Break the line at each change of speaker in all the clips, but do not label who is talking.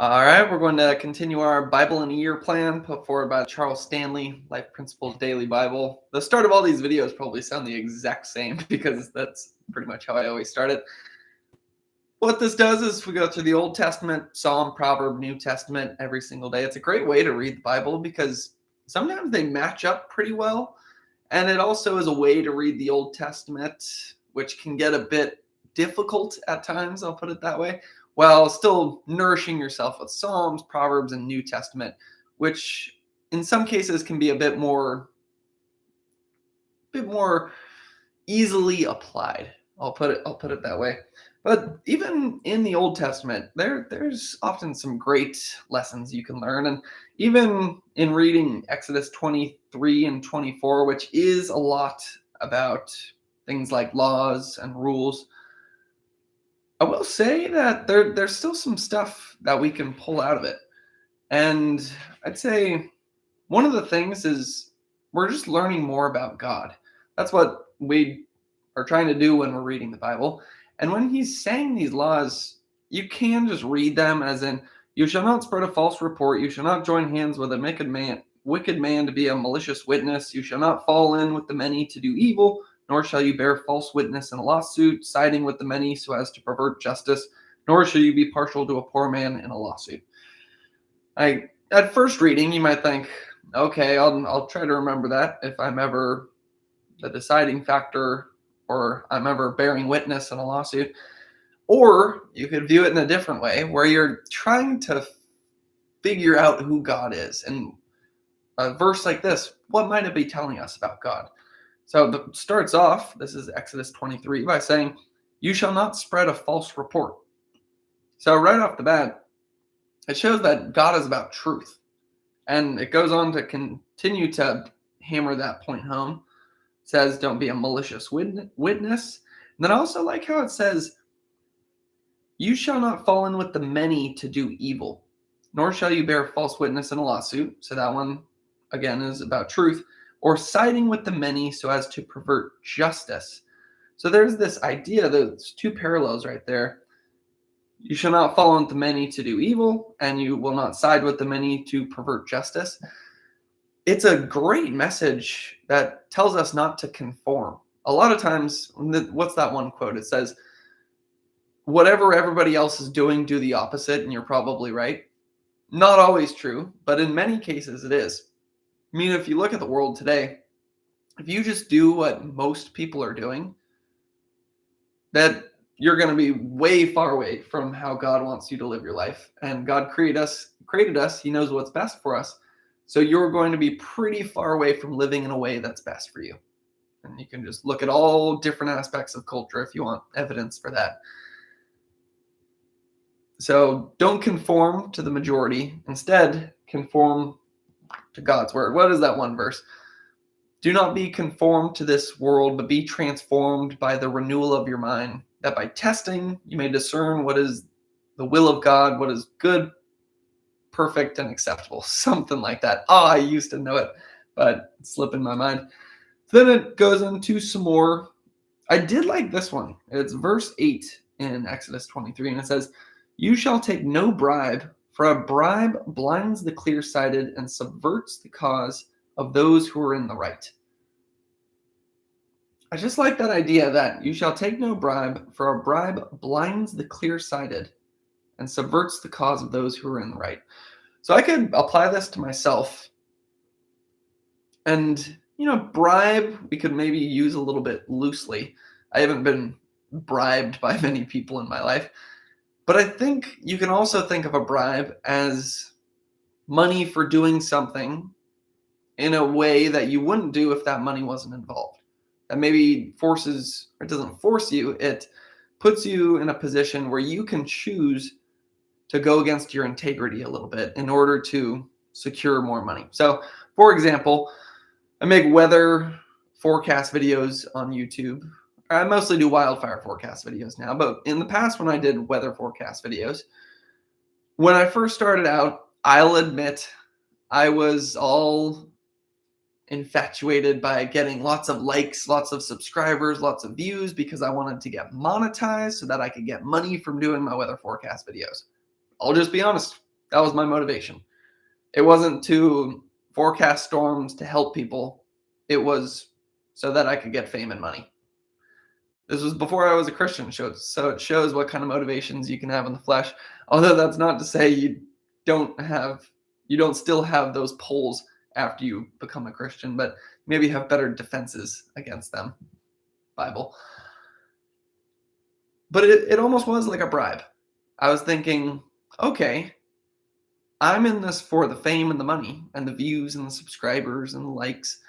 All right, we're going to continue our Bible in a Year plan put forward by Charles Stanley, Life Principles Daily Bible. The start of all these videos probably sound the exact same because that's pretty much how I always start it. What this does is we go through the Old Testament, Psalm, Proverb, New Testament every single day. It's a great way to read the Bible because sometimes they match up pretty well. And it also is a way to read the Old Testament, which can get a bit difficult at times, I'll put it that way, while still nourishing yourself with Psalms, Proverbs, and New Testament, which in some cases can be a bit more easily applied. I'll put it that way. But even in the Old Testament, there's often some great lessons you can learn. And even in reading Exodus 23 and 24, which is a lot about things like laws and rules, I will say that there's still some stuff that we can pull out of it. And I'd say one of the things is we're just learning more about God. That's what we are trying to do when we're reading the Bible. And when he's saying these laws, you can just read them as in, you shall not spread a false report, you shall not join hands with a wicked man to be a malicious witness, you shall not fall in with the many to do evil, nor shall you bear false witness in a lawsuit, siding with the many so as to pervert justice, nor shall you be partial to a poor man in a lawsuit. At first reading, you might think, okay, I'll try to remember that if I'm ever the deciding factor or I'm ever bearing witness in a lawsuit. Or you could view it in a different way where you're trying to figure out who God is. And a verse like this, what might it be telling us about God? So it starts off, this is Exodus 23, by saying, you shall not spread a false report. So right off the bat, it shows that God is about truth. And it goes on to continue to hammer that point home. It says, don't be a malicious witness. And then I also like how it says, you shall not fall in with the many to do evil, nor shall you bear false witness in a lawsuit. So that one, again, is about truth. Or siding with the many so as to pervert justice. So there's this idea, there's two parallels right there. You shall not fall in with the many to do evil, and you will not side with the many to pervert justice. It's a great message that tells us not to conform. A lot of times, what's that one quote? It says, whatever everybody else is doing, do the opposite, and you're probably right. Not always true, but in many cases it is. I mean, if you look at the world today, if you just do what most people are doing, that you're going to be way far away from how God wants you to live your life. And God created us. He knows what's best for us. So you're going to be pretty far away from living in a way that's best for you. And you can just look at all different aspects of culture if you want evidence for that. So don't conform to the majority. Instead, conform to God's word. What is that one verse? Do not be conformed to this world, but be transformed by the renewal of your mind, that by testing you may discern what is the will of God, what is good, perfect, and acceptable. Something like that. Oh, I used to know it, but it's slipping my mind. So then it goes into some more. I did like this one. It's verse 8 in Exodus 23, and it says, you shall take no bribe, for a bribe blinds the clear-sighted and subverts the cause of those who are in the right. I just like that idea that you shall take no bribe, for a bribe blinds the clear-sighted and subverts the cause of those who are in the right. So I could apply this to myself. And, bribe, we could maybe use a little bit loosely. I haven't been bribed by many people in my life. But I think you can also think of a bribe as money for doing something in a way that you wouldn't do if that money wasn't involved. That maybe it doesn't force you, it puts you in a position where you can choose to go against your integrity a little bit in order to secure more money. So, for example, I make weather forecast videos on YouTube. I mostly do wildfire forecast videos now, but in the past when I did weather forecast videos, when I first started out, I'll admit I was all infatuated by getting lots of likes, lots of subscribers, lots of views because I wanted to get monetized so that I could get money from doing my weather forecast videos. I'll just be honest. That was my motivation. It wasn't to forecast storms to help people. It was so that I could get fame and money. This was before I was a Christian, so it shows what kind of motivations you can have in the flesh. Although that's not to say don't have you don't still have those pulls after you become a Christian, but maybe have better defenses against them. Bible. But it almost was like a bribe. I was thinking, okay, I'm in this for the fame and the money and the views and the subscribers and the likes.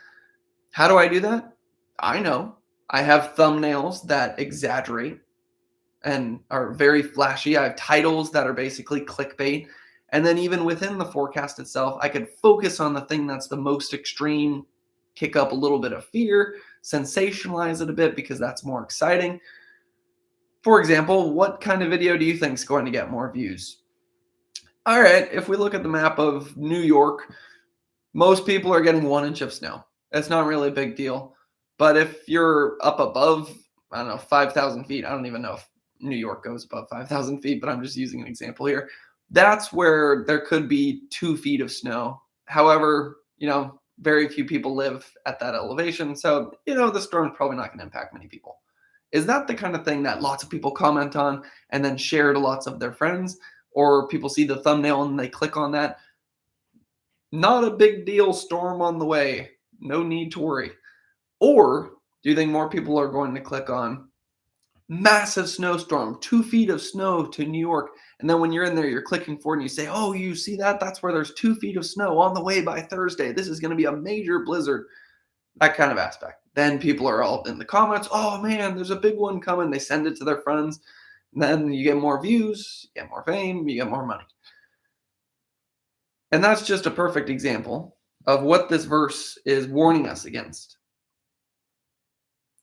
How do I do that? I know. I have thumbnails that exaggerate and are very flashy. I have titles that are basically clickbait. And then even within the forecast itself, I could focus on the thing that's the most extreme, kick up a little bit of fear, sensationalize it a bit because that's more exciting. For example, what kind of video do you think is going to get more views? All right, if we look at the map of New York, most people are getting 1 inch of snow. It's not really a big deal. But if you're up above, I don't know, 5,000 feet, I don't even know if New York goes above 5,000 feet, but I'm just using an example here. That's where there could be 2 feet of snow. However, very few people live at that elevation. So, the storm's probably not going to impact many people. Is that the kind of thing that lots of people comment on and then share to lots of their friends? Or people see the thumbnail and they click on that? Not a big deal, storm on the way. No need to worry. Or do you think more people are going to click on massive snowstorm, 2 feet of snow to New York? And then when you're in there, you're clicking for it and you say, oh, you see that? That's where there's 2 feet of snow on the way by Thursday. This is going to be a major blizzard. That kind of aspect. Then people are all in the comments, oh man, there's a big one coming. They send it to their friends. And then you get more views, you get more fame, you get more money. And that's just a perfect example of what this verse is warning us against.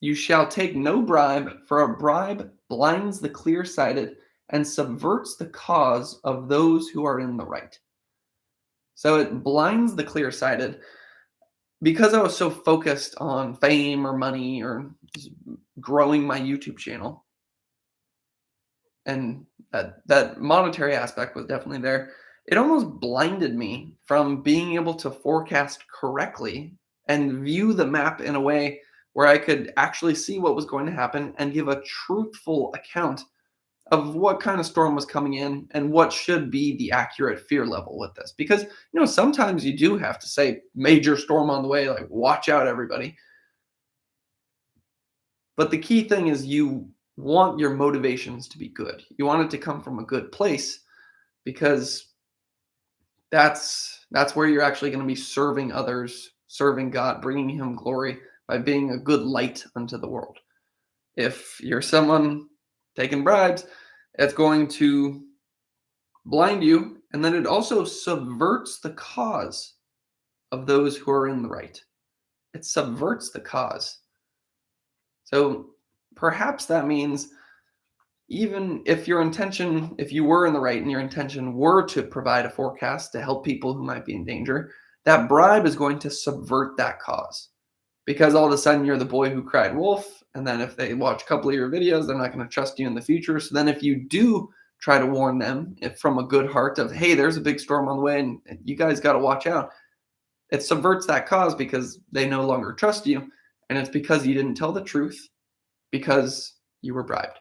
You shall take no bribe, for a bribe blinds the clear-sighted and subverts the cause of those who are in the right. So it blinds the clear-sighted. Because I was so focused on fame or money or just growing my YouTube channel, and that monetary aspect was definitely there, it almost blinded me from being able to forecast correctly and view the map in a way where I could actually see what was going to happen and give a truthful account of what kind of storm was coming in and what should be the accurate fear level with this. Because, sometimes you do have to say major storm on the way, like watch out everybody. But the key thing is you want your motivations to be good. You want it to come from a good place because that's where you're actually going to be serving others, serving God, bringing him glory by being a good light unto the world. If you're someone taking bribes, it's going to blind you, and then it also subverts the cause of those who are in the right. It subverts the cause. So perhaps that means even if you were in the right and your intention were to provide a forecast to help people who might be in danger, that bribe is going to subvert that cause. Because all of a sudden you're the boy who cried wolf, and then if they watch a couple of your videos, they're not going to trust you in the future. So then if you do try to warn them from a good heart of, hey, there's a big storm on the way and you guys got to watch out, it subverts that cause because they no longer trust you. And it's because you didn't tell the truth, because you were bribed,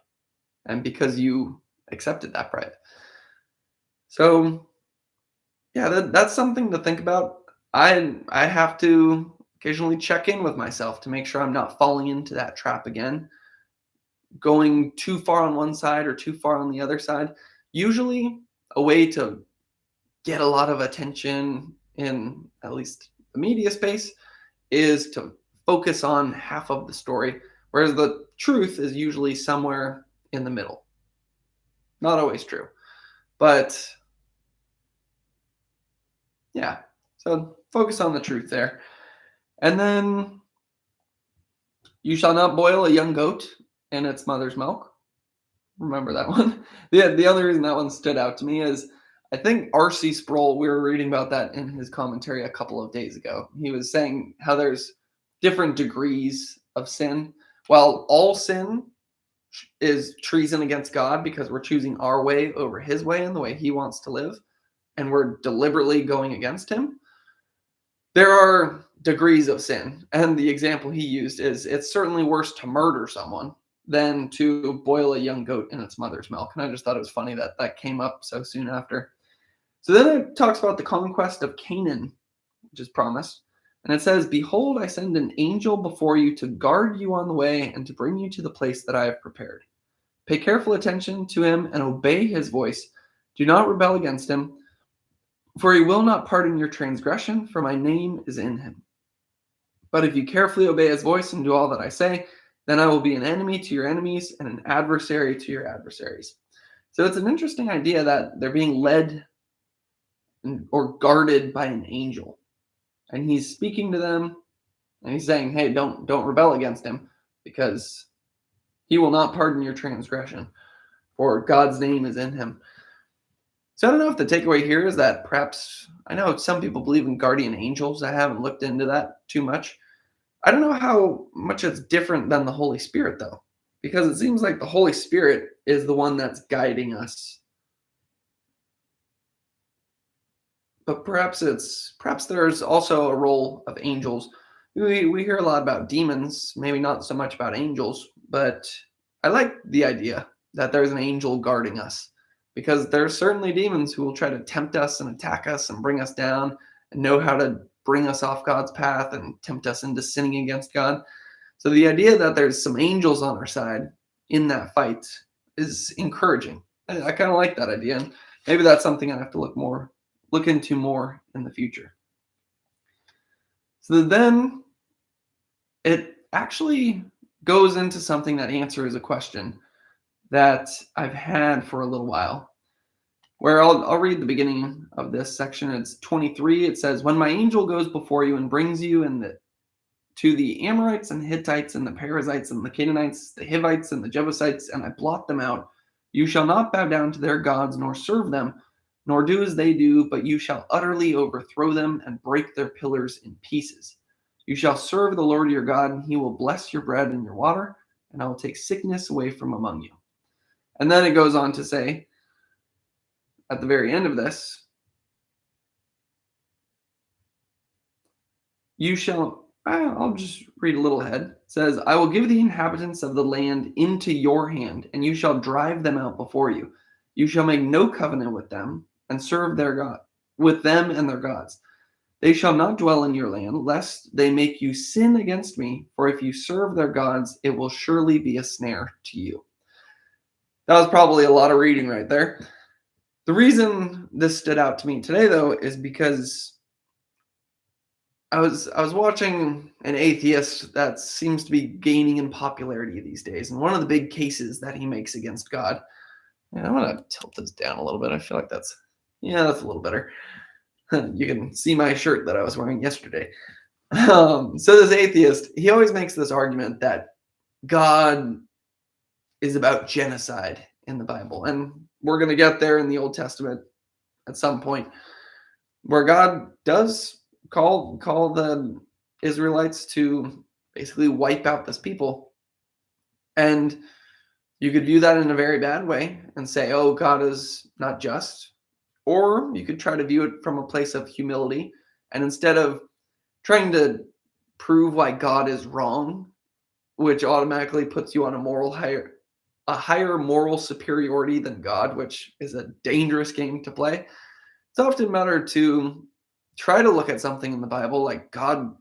and because you accepted that bribe. So yeah, that's something to think about. I have to occasionally check in with myself to make sure I'm not falling into that trap again, going too far on one side or too far on the other side. Usually a way to get a lot of attention in at least the media space is to focus on half of the story, whereas the truth is usually somewhere in the middle. Not always true, but yeah, so focus on the truth there. And then you shall not boil a young goat in its mother's milk. Remember that one. The other reason that one stood out to me is I think R.C. Sproul, we were reading about that in his commentary a couple of days ago. He was saying how there's different degrees of sin. While all sin is treason against God because we're choosing our way over his way and the way he wants to live, and we're deliberately going against him, there are degrees of sin. And the example he used is it's certainly worse to murder someone than to boil a young goat in its mother's milk. And I just thought it was funny that that came up so soon after. So then it talks about the conquest of Canaan, which is promised. And it says, "Behold, I send an angel before you to guard you on the way and to bring you to the place that I have prepared. Pay careful attention to him and obey his voice. Do not rebel against him, for he will not pardon your transgression, for my name is in him. But if you carefully obey his voice and do all that I say, then I will be an enemy to your enemies and an adversary to your adversaries." So it's an interesting idea that they're being led or guarded by an angel. And he's speaking to them and he's saying, hey, don't rebel against him because he will not pardon your transgression, for God's name is in him. So I don't know if the takeaway here is that perhaps, I know some people believe in guardian angels. I haven't looked into that too much. I don't know how much it's different than the Holy Spirit, though, because it seems like the Holy Spirit is the one that's guiding us. But perhaps there's also a role of angels. We hear a lot about demons, maybe not so much about angels, but I like the idea that there's an angel guarding us, because there are certainly demons who will try to tempt us and attack us and bring us down and know how to bring us off God's path and tempt us into sinning against God. So the idea that there's some angels on our side in that fight is encouraging. I kind of like that idea. And maybe that's something I have to look into more in the future. So then it actually goes into something that answers a question that I've had for a little while, where I'll read the beginning of this section. It's 23. It says, "When my angel goes before you and brings you to the Amorites and Hittites and the Perizzites and the Canaanites, the Hivites and the Jebusites, and I blot them out, you shall not bow down to their gods nor serve them, nor do as they do, but you shall utterly overthrow them and break their pillars in pieces. You shall serve the Lord your God, and he will bless your bread and your water, and I will take sickness away from among you." And then it goes on to say, at the very end of this, I'll just read a little ahead. It says, "I will give the inhabitants of the land into your hand, and you shall drive them out before you. You shall make no covenant with them, and serve their God, with them and their gods. They shall not dwell in your land, lest they make you sin against me, for if you serve their gods, it will surely be a snare to you." That was probably a lot of reading right there. The reason this stood out to me today, though, is because I was watching an atheist that seems to be gaining in popularity these days, and one of the big cases that he makes against God. And I'm gonna tilt this down a little bit. I feel like that's a little better. You can see my shirt that I was wearing yesterday. So this atheist, he always makes this argument that God is about genocide in the Bible, and we're gonna get there in the Old Testament at some point, where God does call the Israelites to basically wipe out this people. And you could view that in a very bad way and say, oh, God is not just. Or you could try to view it from a place of humility. And instead of trying to prove why God is wrong, which automatically puts you on a higher moral superiority than God, which is a dangerous game to play, it's often better to try to look at something in the Bible, like God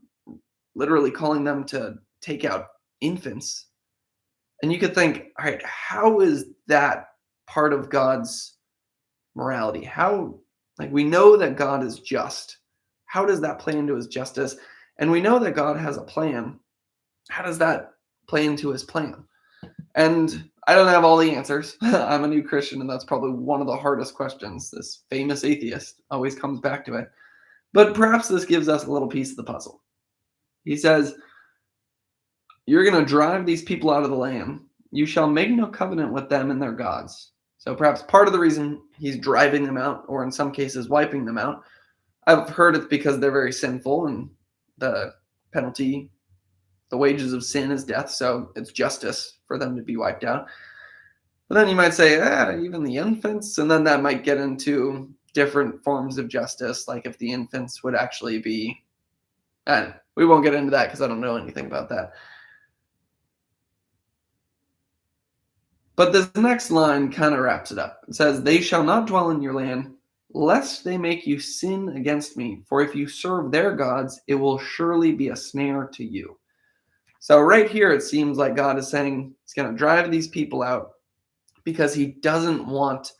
literally calling them to take out infants. And you could think, all right, how is that part of God's morality? How, like, we know that God is just. How does that play into his justice? And we know that God has a plan. How does that play into his plan? And I don't have all the answers. I'm a new Christian, and that's probably one of the hardest questions. This famous atheist always comes back to it. But perhaps this gives us a little piece of the puzzle. He says, you're going to drive these people out of the land. You shall make no covenant with them and their gods. So perhaps part of the reason he's driving them out, or in some cases wiping them out, I've heard it's because they're very sinful, and the penalty, the wages of sin is death, so it's justice for them to be wiped out. But then you might say, even the infants, and then that might get into different forms of justice, like if the infants would actually be. We won't get into that because I don't know anything about that. But this next line kind of wraps it up. It says, "They shall not dwell in your land, lest they make you sin against me. For if you serve their gods, it will surely be a snare to you." So right here, it seems like God is saying he's going to drive these people out because he doesn't want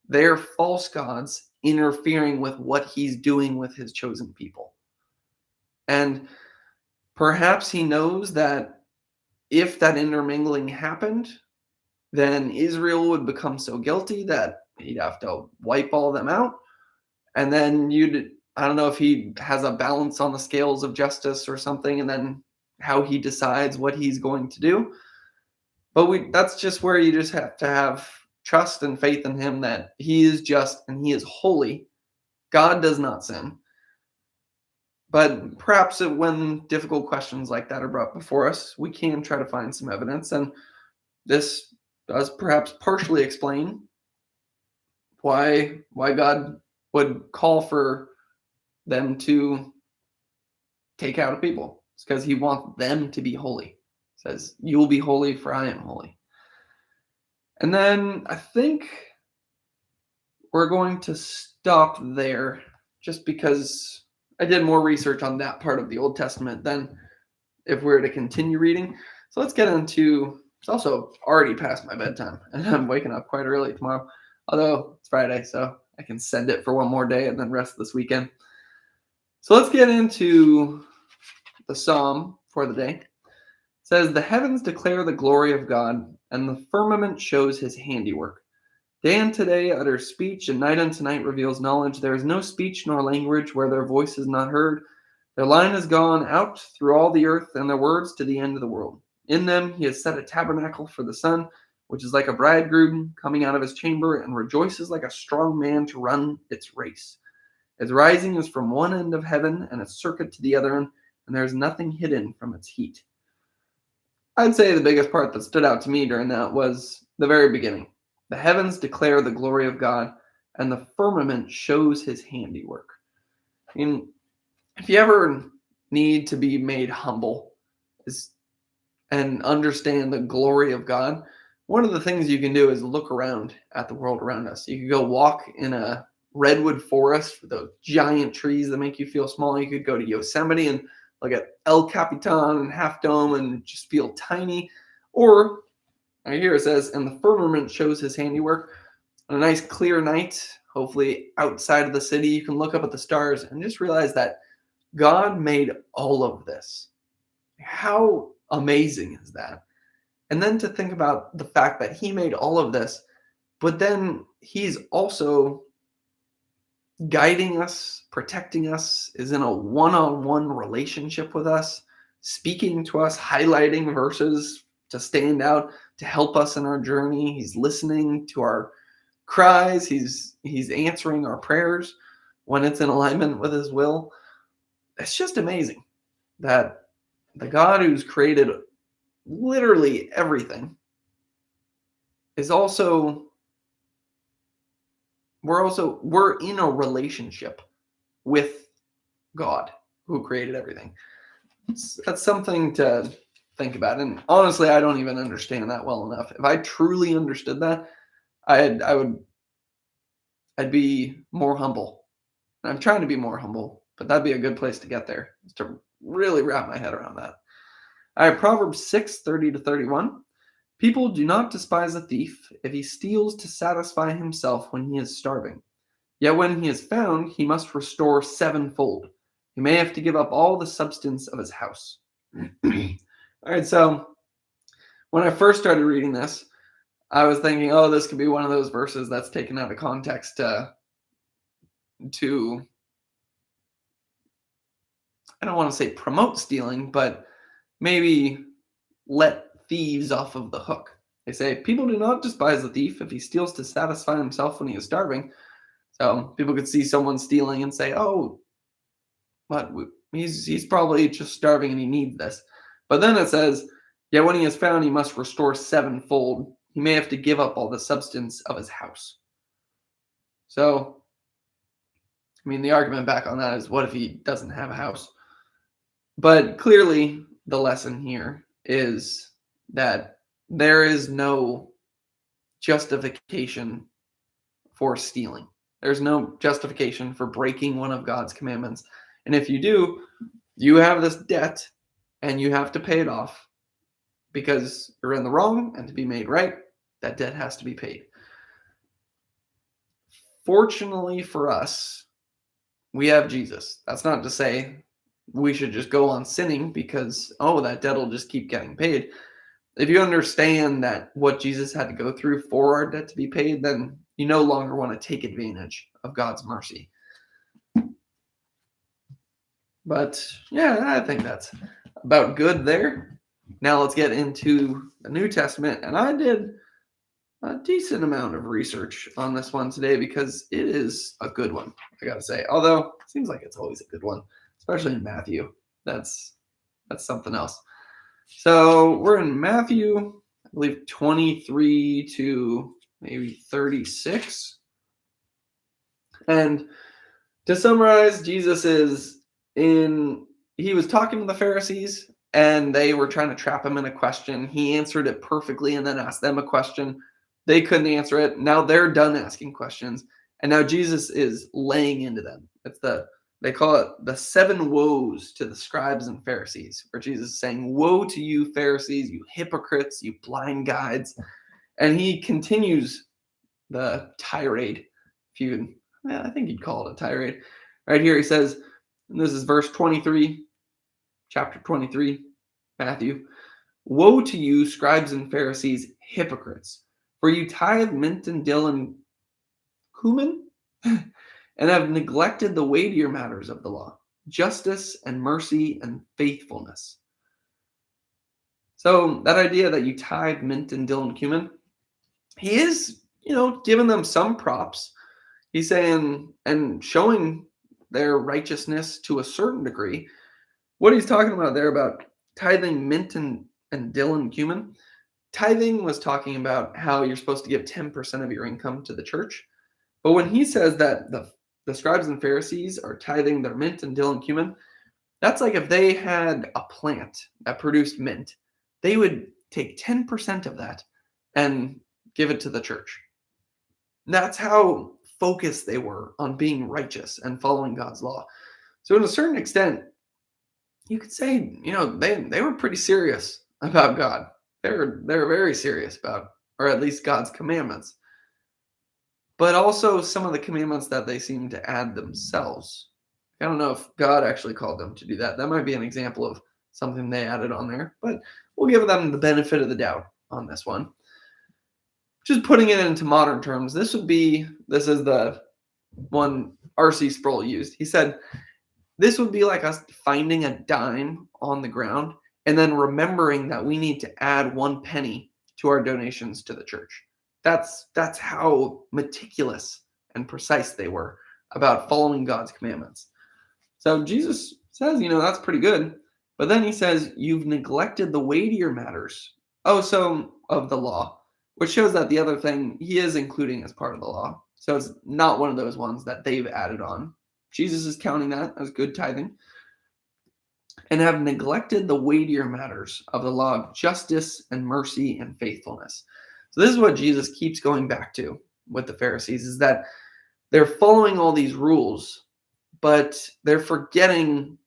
their false gods interfering with what he's doing with his chosen people. And perhaps he knows that if that intermingling happened, then Israel would become so guilty that he'd have to wipe all of them out. And then I don't know if he has a balance on the scales of justice or something, and then how he decides what he's going to do. But that's just where you just have to have trust and faith in him that he is just and he is holy. God does not sin. But perhaps when difficult questions like that are brought before us, we can try to find some evidence. And this does perhaps partially explain why God would call for them to take out a people. It's because he wants them to be holy. He says, "You will be holy, for I am holy." And then I think we're going to stop there just because I did more research on that part of the Old Testament than if we were to continue reading. So let's get into, it's also already past my bedtime and I'm waking up quite early tomorrow, although it's Friday, so I can send it for one more day and then rest this weekend. So let's get into the psalm for the day. It says, "The heavens declare the glory of God, and the firmament shows his handiwork. Day unto day utters speech, and night unto night reveals knowledge. There is no speech nor language where their voice is not heard. Their line has gone out through all the earth, and their words to the end of the world. In them he has set a tabernacle for the sun, which is like a bridegroom coming out of his chamber, and rejoices like a strong man to run its race. Its rising is from one end of heaven, and its circuit to the other end, and there is nothing hidden from its heat." I'd say the biggest part that stood out to me during that was the very beginning. "The heavens declare the glory of God, and the firmament shows his handiwork." I mean, if you ever need to be made humble and understand the glory of God, one of the things you can do is look around at the world around us. You could go walk in a redwood forest with those giant trees that make you feel small. You could go to Yosemite and look at El Capitan and Half Dome and just feel tiny. Or right here it says, "And the firmament shows his handiwork." On a nice clear night, hopefully outside of the city, you can look up at the stars and just realize that God made all of this. How amazing is that? And then to think about the fact that he made all of this, but then he's also guiding us, protecting us, is in a one-on-one relationship with us, speaking to us, highlighting verses to stand out, to help us in our journey. He's listening to our cries. He's answering our prayers when it's in alignment with his will. It's just amazing that the God who's created literally everything is also we're in a relationship with God who created everything. That's something to think about. And honestly, I don't even understand that well enough. If I truly understood that, I'd be more humble. And I'm trying to be more humble, but that'd be a good place to get there, is to really wrap my head around that. All right, Proverbs 6:30-31. "People do not despise a thief if he steals to satisfy himself when he is starving. Yet when he is found, he must restore sevenfold. He may have to give up all the substance of his house." All right, so when I first started reading this, I was thinking, oh, this could be one of those verses that's taken out of context to I don't want to say promote stealing, but maybe let thieves off of the hook. They say, "People do not despise the thief if he steals to satisfy himself when he is starving." So people could see someone stealing and say, "Oh, but he's probably just starving and he needs this." But then it says, "Yet when he is found, he must restore sevenfold. He may have to give up all the substance of his house." So I mean, the argument back on that is what if he doesn't have a house? But clearly, the lesson here is that there is no justification for stealing. There's no justification for breaking one of God's commandments. And if you do, you have this debt and you have to pay it off because you're in the wrong, and to be made right, that debt has to be paid. Fortunately for us, we have Jesus. That's not to say we should just go on sinning because, oh, that debt will just keep getting paid. If you understand that what Jesus had to go through for our debt to be paid, then you no longer want to take advantage of God's mercy. But yeah, I think that's about good there. Now let's get into the New Testament. And I did a decent amount of research on this one today because it is a good one, I gotta say. Although it seems like it's always a good one, especially in Matthew. That's something else. So we're in Matthew, I believe 23 to maybe 36. And to summarize, he was talking to the Pharisees and they were trying to trap him in a question. He answered it perfectly and then asked them a question. They couldn't answer it. Now they're done asking questions. And now Jesus is laying into them. They call it the 7 woes to the scribes and Pharisees, where Jesus is saying, woe to you, Pharisees, you hypocrites, you blind guides. And he continues the tirade. I think you'd call it a tirade. Right here he says, and this is verse 23, chapter 23, Matthew. Woe to you, scribes and Pharisees, hypocrites, for you tithe mint and dill and cumin, and have neglected the weightier matters of the law, justice and mercy and faithfulness. So that idea that you tithe mint and dill and cumin, he is, giving them some props. He's saying and showing their righteousness to a certain degree. What he's talking about there about tithing mint and dill and cumin, tithing was talking about how you're supposed to give 10% of your income to the church. But when he says that the scribes and Pharisees are tithing their mint and dill and cumin, that's like if they had a plant that produced mint, they would take 10% of that and give it to the church. That's how focused they were on being righteous and following God's law. So in a certain extent, you could say, they were pretty serious about God. They're very serious about, or at least God's commandments. But also some of the commandments that they seem to add themselves. I don't know if God actually called them to do that. That might be an example of something they added on there, but we'll give them the benefit of the doubt on this one. Just putting it into modern terms, this is the one R.C. Sproul used. He said, this would be like us finding a dime on the ground and then remembering that we need to add 1 penny to our donations to the church. That's how meticulous and precise they were about following God's commandments. So Jesus says, that's pretty good. But then he says, you've neglected the weightier matters, of the law, which shows that the other thing he is including as part of the law. So it's not one of those ones that they've added on. Jesus is counting that as good tithing. And have neglected the weightier matters of the law of justice and mercy and faithfulness. So this is what Jesus keeps going back to with the Pharisees, is that they're following all these rules, but they're forgetting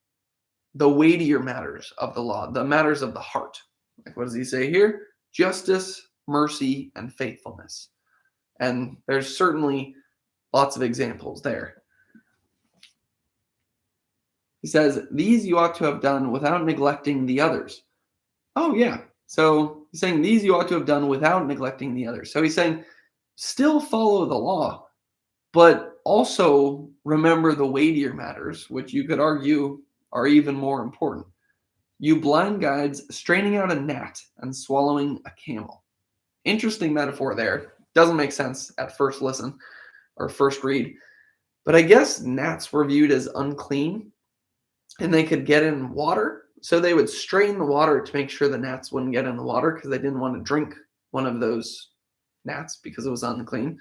the weightier matters of the law, the matters of the heart. Like, what does he say here? Justice, mercy, and faithfulness. And there's certainly lots of examples there. He says, these you ought to have done without neglecting the others. Oh, yeah. So he's saying these you ought to have done without neglecting the others. So he's saying still follow the law, but also remember the weightier matters, which you could argue are even more important. You blind guides, straining out a gnat and swallowing a camel. Interesting metaphor there. Doesn't make sense at first listen or first read. But I guess gnats were viewed as unclean and they could get in water. So they would strain the water to make sure the gnats wouldn't get in the water because they didn't want to drink one of those gnats because it was unclean.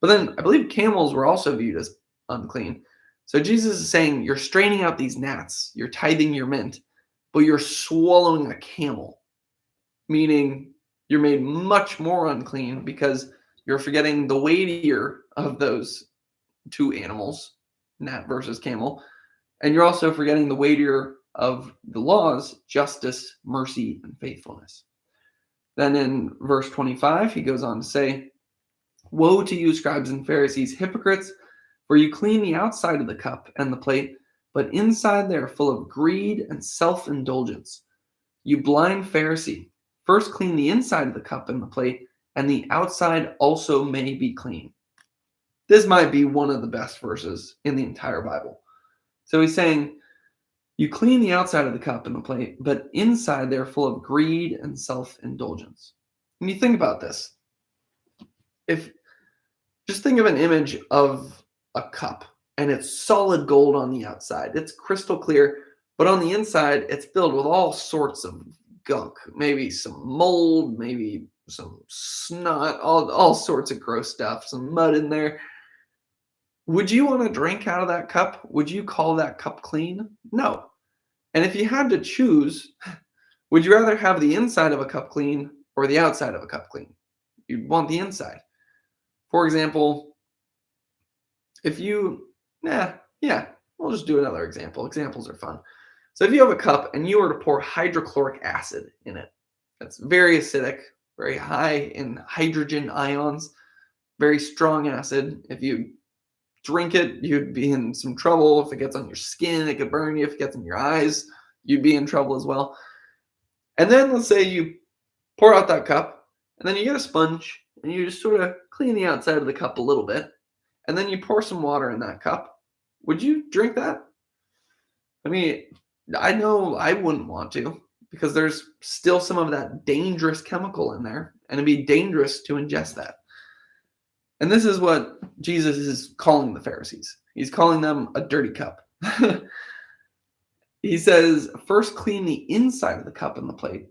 But then I believe camels were also viewed as unclean. So Jesus is saying you're straining out these gnats, you're tithing your mint, but you're swallowing a camel, meaning you're made much more unclean because you're forgetting the weightier of those two animals, gnat versus camel, and you're also forgetting the weightier of the laws, justice, mercy, and faithfulness. Then in verse 25, he goes on to say, "Woe to you, scribes and Pharisees, hypocrites, for you clean the outside of the cup and the plate, but inside they are full of greed and self-indulgence. You blind Pharisee, first clean the inside of the cup and the plate, and the outside also may be clean." This might be one of the best verses in the entire Bible. So he's saying, you clean the outside of the cup and the plate, but inside they're full of greed and self-indulgence. When you think about this, if just think of an image of a cup and it's solid gold on the outside. It's crystal clear, but on the inside, it's filled with all sorts of gunk. Maybe some mold, maybe some snot, all sorts of gross stuff, some mud in there. Would you want to drink out of that cup? Would you call that cup clean? No. And if you had to choose, would you rather have the inside of a cup clean or the outside of a cup clean? You'd want the inside. For example, if you, yeah, we'll just do another example. Examples are fun. So if you have a cup and you were to pour hydrochloric acid in it, that's very acidic, very high in hydrogen ions, very strong acid. If you drink it, you'd be in some trouble. If it gets on your skin, it could burn you. If it gets in your eyes, you'd be in trouble as well. And then let's say you pour out that cup, and then you get a sponge, and you just sort of clean the outside of the cup a little bit, and then you pour some water in that cup. Would you drink that? I mean, I know I wouldn't want to, because there's still some of that dangerous chemical in there, and it'd be dangerous to ingest that. And this is what Jesus is calling the Pharisees. He's calling them a dirty cup. He says, first clean the inside of the cup and the plate,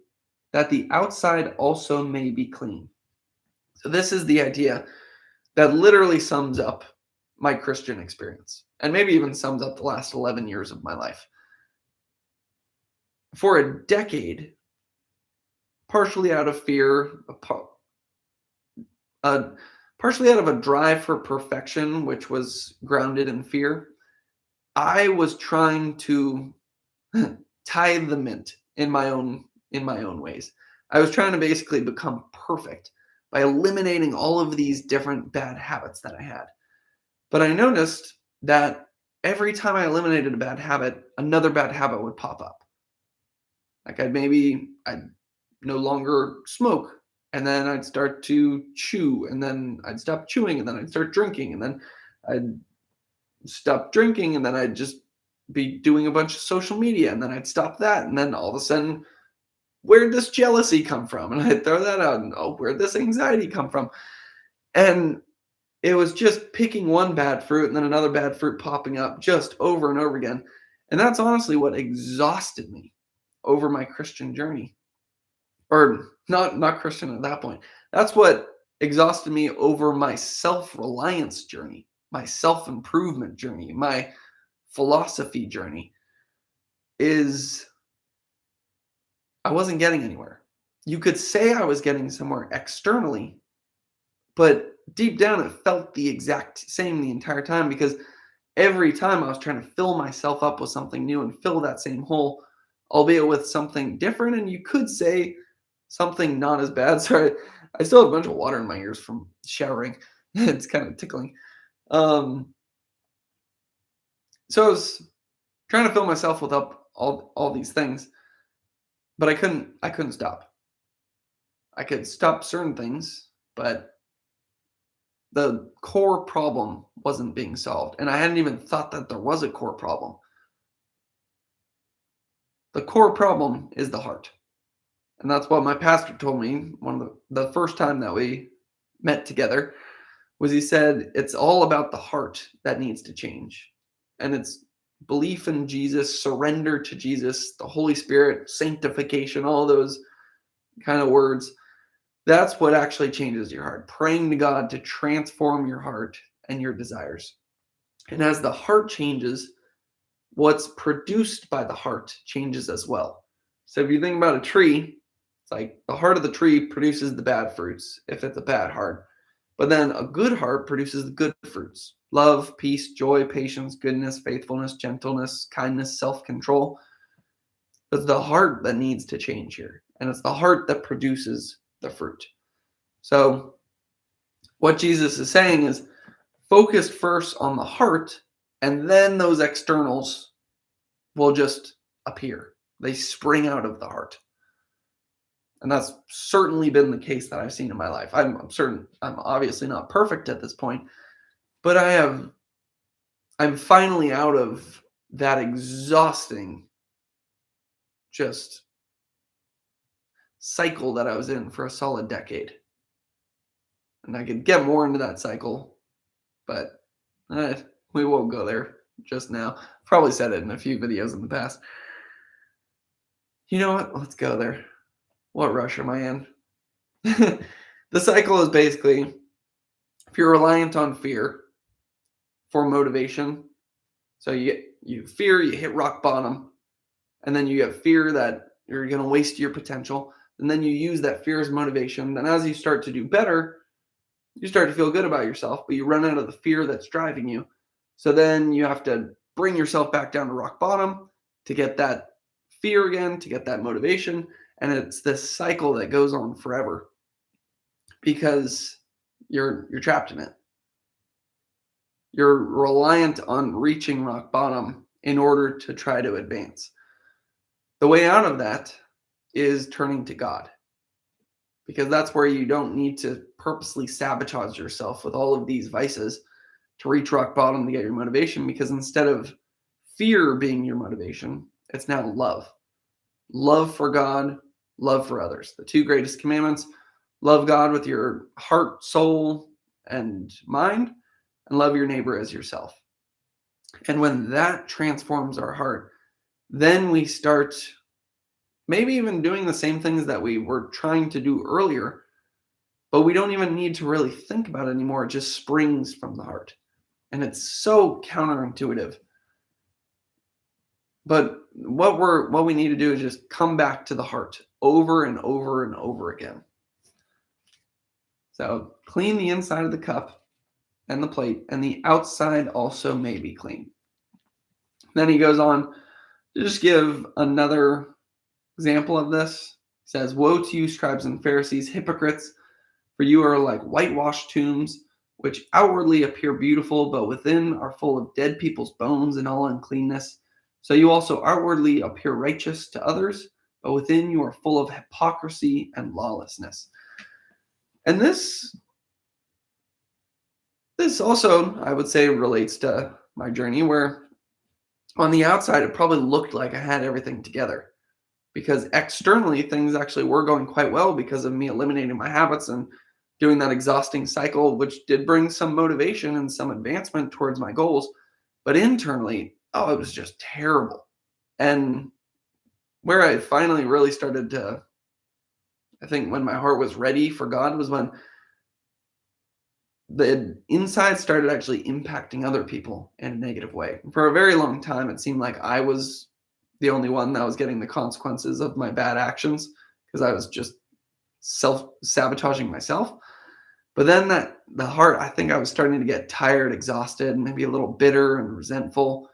that the outside also may be clean. So this is the idea that literally sums up my Christian experience, and maybe even sums up the last 11 years of my life. For a decade, partially out of fear, partially out of a drive for perfection, which was grounded in fear, I was trying to tithe the mint in my own ways. I was trying to basically become perfect by eliminating all of these different bad habits that I had. But I noticed that every time I eliminated a bad habit, another bad habit would pop up. Like I'd no longer smoke, and then I'd start to chew, and then I'd stop chewing, and then I'd start drinking, and then I'd stop drinking, and then I'd just be doing a bunch of social media, and then I'd stop that, and then all of a sudden, where'd this jealousy come from? And I'd throw that out, and where'd this anxiety come from? And it was just picking one bad fruit and then another bad fruit popping up just over and over again. And that's honestly what exhausted me over my Christian journey. Or not Christian at that point. That's what exhausted me over my self-reliance journey, my self-improvement journey, my philosophy journey, is I wasn't getting anywhere. You could say I was getting somewhere externally, but deep down it felt the exact same the entire time, because every time I was trying to fill myself up with something new and fill that same hole, albeit with something different. And you could say something not as bad. Sorry, I still have a bunch of water in my ears from showering. It's kind of tickling. So I was trying to fill myself with all these things, but I couldn't stop. I could stop certain things, but the core problem wasn't being solved. And I hadn't even thought that there was a core problem. The core problem is the heart. And that's what my pastor told me one of the first time that we met together, was he said, it's all about the heart that needs to change. And it's belief in Jesus, surrender to Jesus, the Holy Spirit, sanctification, all those kind of words. That's what actually changes your heart. Praying to God to transform your heart and your desires. And as the heart changes, what's produced by the heart changes as well. So if you think about a tree, it's like the heart of the tree produces the bad fruits if it's a bad heart. But then a good heart produces the good fruits: love, peace, joy, patience, goodness, faithfulness, gentleness, kindness, self control. It's the heart that needs to change here. And it's the heart that produces the fruit. So what Jesus is saying is focus first on the heart, and then those externals will just appear. They spring out of the heart. And that's certainly been the case that I've seen in my life. I'm certain I'm obviously not perfect at this point, but I'm finally out of that exhausting just cycle that I was in for a solid decade. And I could get more into that cycle, but we won't go there just now. Probably said it in a few videos in the past. You know what? Let's go there. What rush am I in? The cycle is basically, if you're reliant on fear for motivation, so you fear you hit rock bottom, and then you have fear that you're going to waste your potential, and then you use that fear as motivation. Then as you start to do better, you start to feel good about yourself, but you run out of the fear that's driving you. So then you have to bring yourself back down to rock bottom to get that fear again, to get that motivation. And it's this cycle that goes on forever because you're trapped in it. You're reliant on reaching rock bottom in order to try to advance. The way out of that is turning to God, because that's where you don't need to purposely sabotage yourself with all of these vices to reach rock bottom to get your motivation, because instead of fear being your motivation, it's now love. Love for God, love for others. The two greatest commandments: love God with your heart, soul, and mind, and love your neighbor as yourself. And when that transforms our heart, then we start maybe even doing the same things that we were trying to do earlier, but we don't even need to really think about it anymore. It just springs from the heart. And it's so counterintuitive. But what we need to do is just come back to the heart over and over and over again. So clean the inside of the cup and the plate, and the outside also may be clean. Then he goes on to just give another example of this. He says, "Woe to you, scribes and Pharisees, hypocrites, for you are like whitewashed tombs, which outwardly appear beautiful, but within are full of dead people's bones and all uncleanness. So you also outwardly appear righteous to others, but within you are full of hypocrisy and lawlessness." And this also, I would say, relates to my journey, where on the outside it probably looked like I had everything together, because externally things actually were going quite well because of me eliminating my habits and doing that exhausting cycle, which did bring some motivation and some advancement towards my goals. But internally, oh, it was just terrible. And where I finally really started to, I think when my heart was ready for God, was when the inside started actually impacting other people in a negative way. For a very long time, it seemed like I was the only one that was getting the consequences of my bad actions, because I was just self-sabotaging myself. But then the heart, I think I was starting to get tired, exhausted, maybe a little bitter and resentful,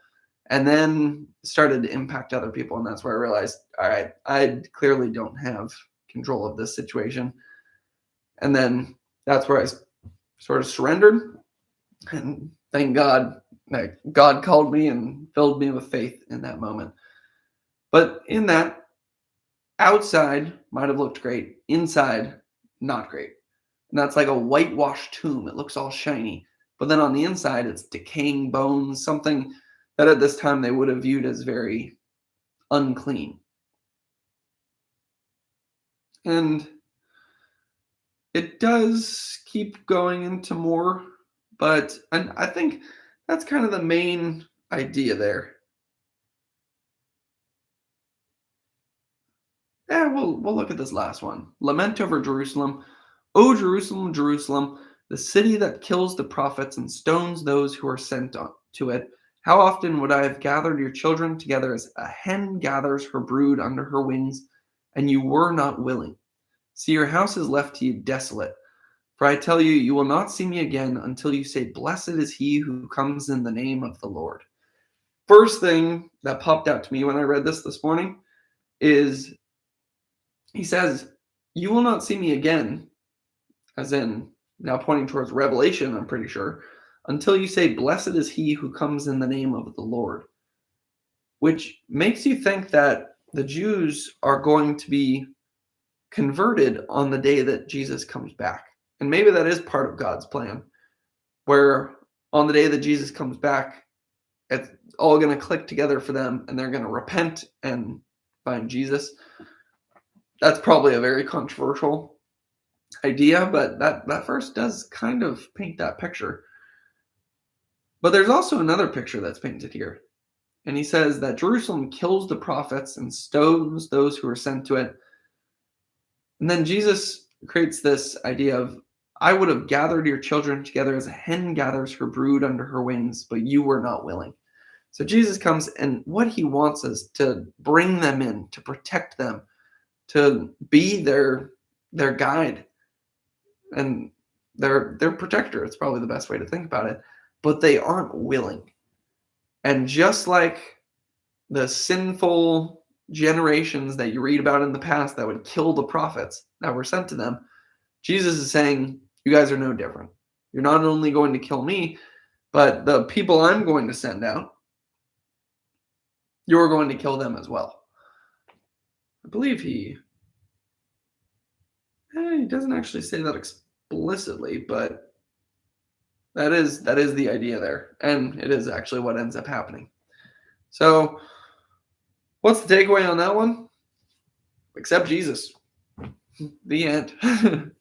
and then started to impact other people. And that's where I realized, all right, I clearly don't have control of this situation. And then that's where I sort of surrendered, and thank God that God called me and filled me with faith in that moment. But in that, outside might have looked great, inside not great. And that's like a whitewashed tomb. It looks all shiny, but then on the inside it's decaying bones, something that at this time they would have viewed as very unclean. And it does keep going into more, and I think that's kind of the main idea there. Yeah, we'll look at this last one. Lament over Jerusalem. O Jerusalem, Jerusalem, the city that kills the prophets and stones those who are sent to it, how often would I have gathered your children together as a hen gathers her brood under her wings, and you were not willing. See, your house is left to you desolate. For I tell you, you will not see me again until you say, Blessed is he who comes in the name of the Lord. First thing that popped out to me when I read this morning is he says, You will not see me again, as in now pointing towards Revelation, I'm pretty sure, until you say, Blessed is he who comes in the name of the Lord. Which makes you think that the Jews are going to be converted on the day that Jesus comes back. And maybe that is part of God's plan, where on the day that Jesus comes back, it's all going to click together for them and they're going to repent and find Jesus. That's probably a very controversial idea, but that verse does kind of paint that picture. But there's also another picture that's painted here. And he says that Jerusalem kills the prophets and stones those who are sent to it. And then Jesus creates this idea of, I would have gathered your children together as a hen gathers her brood under her wings, but you were not willing. So Jesus comes, and what he wants is to bring them in, to protect them, to be their guide and their protector. It's probably the best way to think about it. But they aren't willing. And just like the sinful generations that you read about in the past that would kill the prophets that were sent to them, Jesus is saying, you guys are no different. You're not only going to kill me, but the people I'm going to send out, you're going to kill them as well. I believe he doesn't actually say that explicitly, but that is the idea there. And it is actually what ends up happening. So what's the takeaway on that one? Accept Jesus. The end.